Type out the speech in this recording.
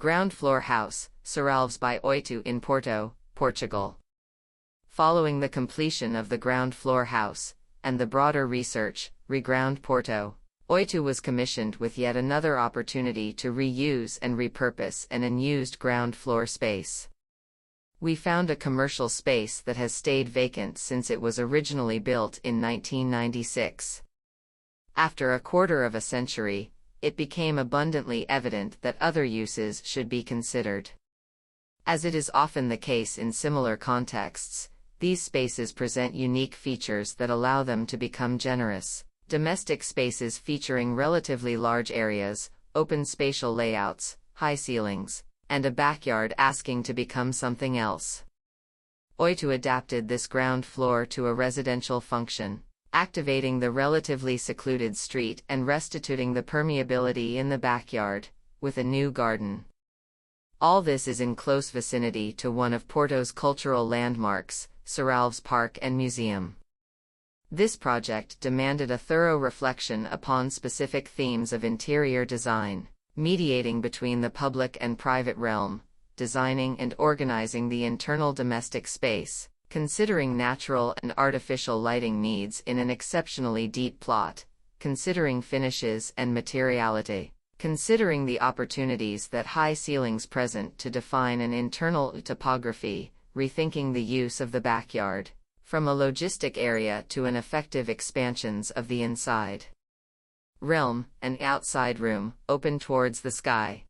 ground floor house, Serralves by Oitoo in Porto, Portugal. Following the completion of the ground floor house, and the broader research, reground Porto, Oitoo was commissioned with yet another opportunity to reuse and repurpose an unused ground floor space. We found a commercial space that has stayed vacant since it was originally built in 1996. After a quarter of a century, it became abundantly evident that other uses should be considered. As it is often the case in similar contexts, these spaces present unique features that allow them to become generous, domestic spaces featuring relatively large areas, open spatial layouts, high ceilings, and a backyard asking to become something else. Oitoo adapted this ground floor to a residential function, activating the relatively secluded street and restituting the permeability in the backyard, with a new garden. All this is in close vicinity to one of Porto's cultural landmarks, Serralves Park and Museum. This project demanded a thorough reflection upon specific themes of interior design, mediating between the public and private realm, designing and organizing the internal domestic space, considering natural and artificial lighting needs in an exceptionally deep plot, considering finishes and materiality, considering the opportunities that high ceilings present to define an internal topography, rethinking the use of the backyard, from a logistic area to an effective expansions of the inside realm, an outside room, open towards the sky,